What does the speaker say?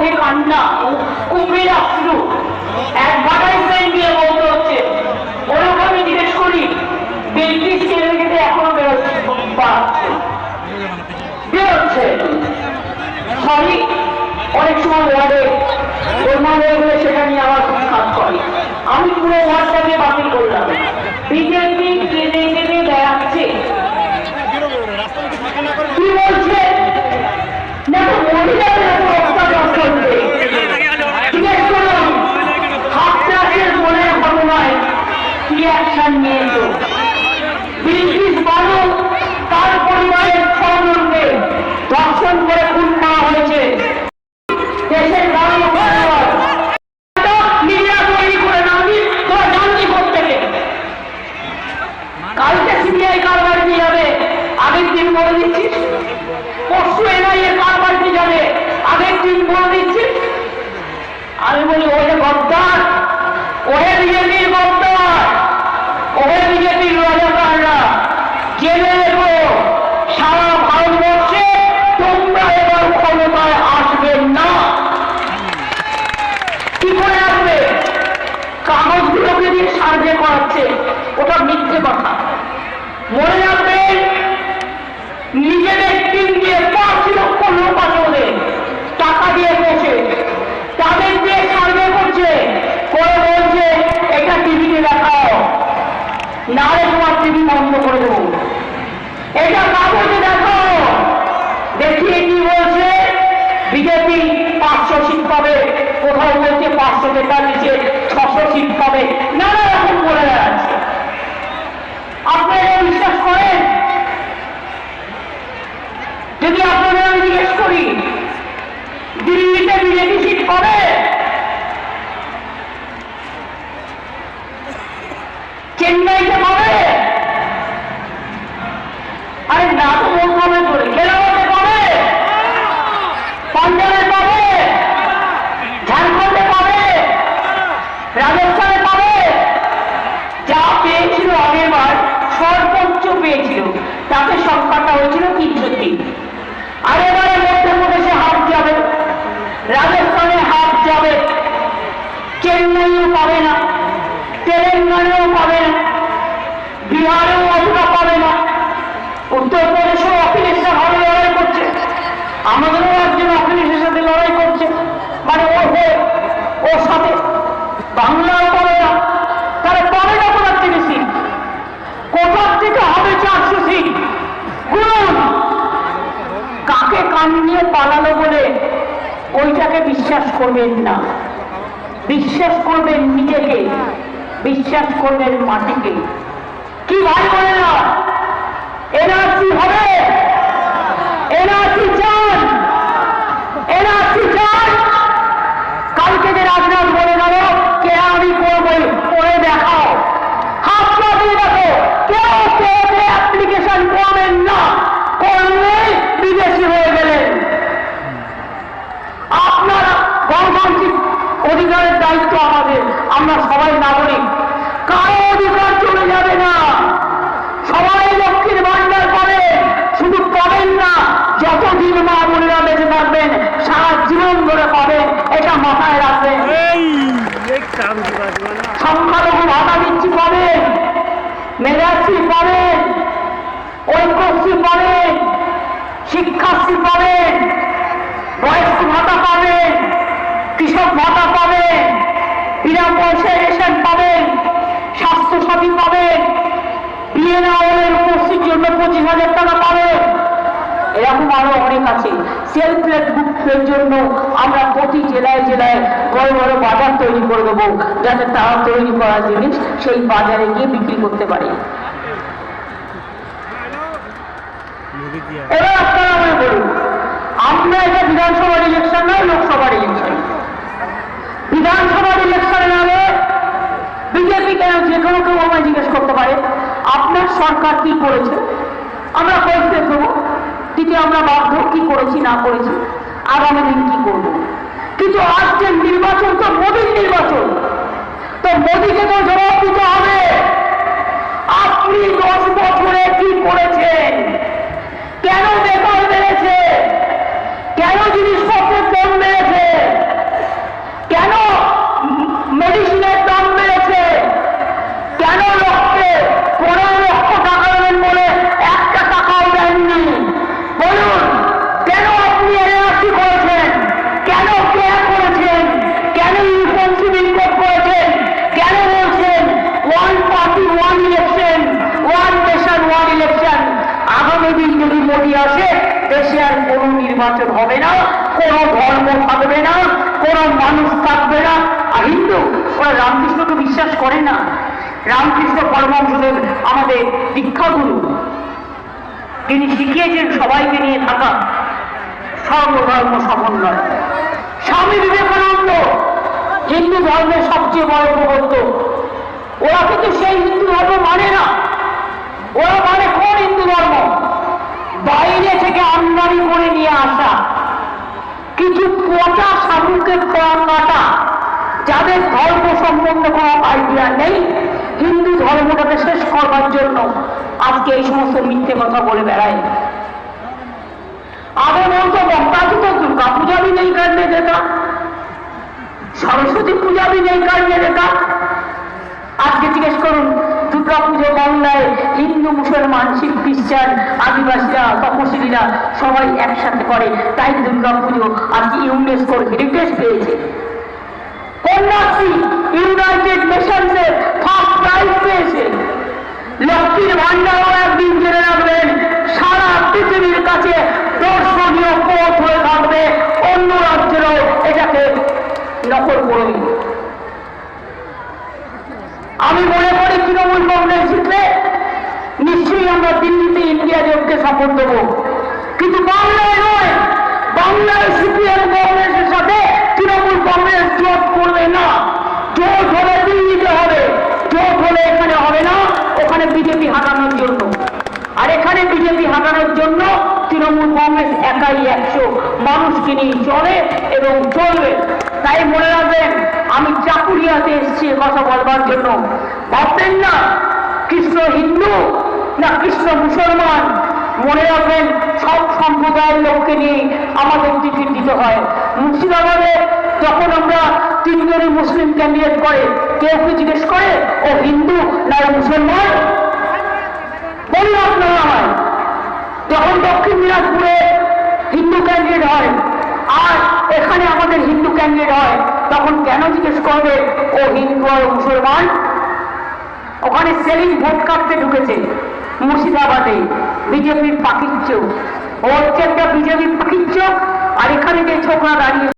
চোখে কান্না, কুমির আশ্রু, অ্যাডভার্টাইজমেন্ট দিয়ে বলতে হচ্ছে। ওরকম আমি জিজ্ঞেস করি, বিলকিস কেন্দ্রে এখনো বেরোচ্ছে সরি, অনেক সময় ওয়ার্ডে গোলমাল হয়ে গেলে সেটা নিয়ে আমার খুব কাজ করে। আমি পুরো ওয়ার্ডটাকে বাতিল করলাম। বিজেপি কেঁদে কেঁদে বেড়াচ্ছে, কি বলছে না মহিলাদের জিজ্ঞেস করলাম হাতটাকের মনের ঘটনায় কি অ্যাকশন নিয়েছ? বিলকিস বানু তার পরিবারের 6 জনকে ধর্ষণ করে খুন করা হয়েছে। দেশের মিডিয়া তৈরি করে না আমি তোরা জানবি প্রত্যেকে। কালকে সিবিআই কার বাড়িতে যাবে আগের দিন বলে দিচ্ছিস, পরশু এনআইএ কার বাড়িতে যাবে আগের দিন বলে দিচ্ছিস। আমি বলি ওরে গদ্দার, ওরে বিজেপির গদ্দার, ওরে বিজেপির রাজাকাররা, জেনে রেখো সারা ভারতবর্ষে তোমরা এবার ক্ষমতায় আসবে না। কি করে আসবে? কাগজগুলোকে দিয়ে সার্ভে করাচ্ছে, ওটা মিথ্যে কথা। মনে রাখবেন নিজেদের টিম দিয়ে 5 লক্ষ লোক আছে, ওদের টাকা দিয়ে পৌঁছে তাদের দিয়ে সার্ভে করছে, করে বলছে এটা টিভিতে দেখাও, নাহলে তোমার টিভি বন্ধ করে দেবো, এটা কাগজে দেখাও। দেখিয়ে কি বলছে? বিজেপি 500 সিট পাবে, কোথাও বলছে 500 টাকা নিচে 600 সিট পাবে, নানা রকম বলে যাচ্ছে। আপনারা বিশ্বাস করেন? যদি আপনারা আমি জিজ্ঞেস করি দিল্লিতে বিজেপি সিট পাবে, চেন্নাইতে পাবে, আরে না তো বলতে হবে করে, কেরালাতে পাবে, পাঞ্জাবে পাবে, ঝাড়খণ্ডে পাবে, রাজস্থানে পাবে। যা পেয়েছিল আগেরবার সর্বোচ্চ পেয়েছিল, তাতে সংখ্যাটা হয়েছিল 303। আর এবারে মধ্যপ্রদেশে হাফ যাবে, রাজস্থানে হাফ যাবে, চেন্নাইও পাবে না, তেলেঙ্গানাও পাবে না, বিহারেও অতটা পাবে না, উত্তরপ্রদেশেও অখিলেশরা ভালো লড়াই করছে, আমাদেরও একজন অখিলেশের সাথে লড়াই করছে, মানে ওর সাথে বাংলাও পাবে না। তারা পাবে না কোথার থেকে সিট? কোথার থেকে হবে 400 সিট? গুণ কাকে কান নিয়ে পালালো বলে ওইটাকে বিশ্বাস করবেন না, বিশ্বাস করবেন নিজেকে, বিশ্বাস করবেন মাটিকে। কি ভাই বলে না এনআরসি হবে, এনআরসি চান, এনআরসি চান। কালকে যে রাজনাথ বলে গেল কে আমি করবই, করে দেখাও, হাতটা দিয়ে দেখো, কেউ অ্যাপ্লিকেশন করবেন না, করলে বিদেশি হয়ে গেলেন। আপনারা গণতান্ত্রিক অধিকারের দায়িত্ব আমাদের, আমরা সবাই নাগরিক, কারো অধিকার চলে যাবে না, সবাই লক্ষ্মীর ভান্ডার পাবেন, শুধু পাবেন না যতদিন মা বোনেরা বেঁচে থাকবেন সারা জীবন ধরে পাবেন, এটা মাথায় রাখবেন। সংখ্যালঘু ভাতা দিচ্ছি পাবেন, মেধাশ্রী পাবেন, ঐক্যশ্রী পাবেন, শিক্ষাশ্রী পাবেন, বয়স্ক ভাতা পাবেন, কৃষক ভাতা পাবেন, বিনা পয়সায় রেশন পাবেন, স্বাস্থ্যসাথী পাবেন, বিয়ে না হলে উপস্থিতির জন্য 25,000 টাকা পাবেন। এরকম আরো অনেক আছে। সেলফ হেল্প গ্রুপের জন্য আমরা প্রতি জেলায় জেলায় বড় বড় বাজার তৈরি করে দেবো, যাতে তারা তৈরি করা জিনিস সেই বাজারে গিয়ে বিক্রি করতে পারে। এবার আপনারা আমায় বলুন, আমরা এটা বিধানসভার ইলেকশন নয়, লোকসভার ইলেকশন। বিধানসভার ইলেকশনের আগে বিজেপি কেন, যে কোনো কেউ আমায় জিজ্ঞেস করতে পারে আপনার সরকার কি করেছে, আমরা বলতে দেবো, দিতে আমরা বাধ্য কি করেছি না করেছি, আগামী দিন কি করব। কিন্তু আজকের নির্বাচন তো মোদীর নির্বাচন, তো মোদীকে তো জবাব দিতে হবে। আপনি 10 বছরে কি করেছেন, কেন বেকার বেড়েছে, কেন জিনিসপত্রের দাম বেড়েছে, যারা রামকৃষ্ণকে বিশ্বাস করে না, রামকৃষ্ণ পরমহংসদেব আমাদের দীক্ষাগুরু, তিনি শিখিয়েছেন সবাইকে নিয়ে থাকা, সর্বধর্ম সমন্বয়। স্বামী বিবেকানন্দ হিন্দু ধর্মের সবচেয়ে বড় প্রবর্তক। ওরা কিন্তু সেই হিন্দু ধর্ম মানে না, ওরা মানে কোন হিন্দু ধর্ম? বাইরে থেকে আমদানি করে নিয়ে আসা কিছু পচা সাধুকে কাটা, যাদের ধর্ম সম্বন্ধে কোনো আইডিয়া নেই, হিন্দু ধর্মটাকে শেষ করবার জন্য আজকে এই সমস্ত মিথ্যে কথা বলে বেড়ায়। আগে বলতো বক্তাজি তো দুর্গা পূজা भी नहीं करने देता, সরস্বতী পূজা भी नहीं करने देता। আজকে জিজ্ঞেস করুন, দুর্গা পুজো বাংলায় হিন্দু, মুসলমান, শিখ, খ্রিস্টান, আদিবাসীরা, তপশিলীরা সবাই একসাথে করে, তাই দুর্গা পুজো আজকে ইউনেস্কোর হেরিটেজ পেয়েছে। কন্যাশ্রী ইউনাইটেড নেশনসের ফার্স্ট প্রাইজ পেয়েছে। লক্ষ্মীর ভান্ডারও একদিন জেনে রাখবেন সারা পৃথিবীর কাছে দর্শনীয় পথ হয়ে থাকবে, অন্য রাজ্যেরও এটাকে নকল করবে। আমি মনে করি তৃণমূল কংগ্রেস জিতলে নিশ্চয়ই আমরা দিল্লিতে ইন্ডিয়া জোটকে সাপোর্ট দেবো, কিন্তু বাংলায় নয়। বাংলায় সিপিএম কংগ্রেসের সাথে তৃণমূল কংগ্রেস জোট করবে না। জোট হলে দিল্লিতে হবে, জোট হলে এখানে হবে না, ওখানে বিজেপি হাঁটানোর জন্য। আর এখানে বিজেপি হাঁটানোর জন্য তৃণমূল কংগ্রেস একাই 100 মানুষকে নিয়ে চলে এবং চলবে। তাই মনে রাখবেন, আমি চাকুরিয়াতে এসেছি কথা বলবার জন্য। ভাববেন না কৃষ্ণ হিন্দু না কৃষ্ণ মুসলমান। মনে রাখবেন, সব সম্প্রদায়ের লোককে নিয়ে আমাদের টিকিট দিতে হয়। মুর্শিদাবাদে যখন আমরা 3 জনই মুসলিম ক্যান্ডিডেট করে, কেউ কি জিজ্ঞেস করে ও হিন্দু না মুসলমান? বলুন আপনারা হয়। যখন দক্ষিণ দিনাজপুরে হিন্দু ক্যান্ডিডেট হয় আর এখানে আমাদের হিন্দু ক্যান্ডিডেট হয়, তখন কেন জিজ্ঞেস করবে ও হিন্দু আর মুসলমান? ওখানে সেলিম ভোট কাটতে ঢুকেছে মুর্শিদাবাদে, বিজেপির পাকিচ্ছ। ও হচ্ছে একটা বিজেপির পাকিচ্ছ, আর এখানে যে ছোকরা দাঁড়িয়ে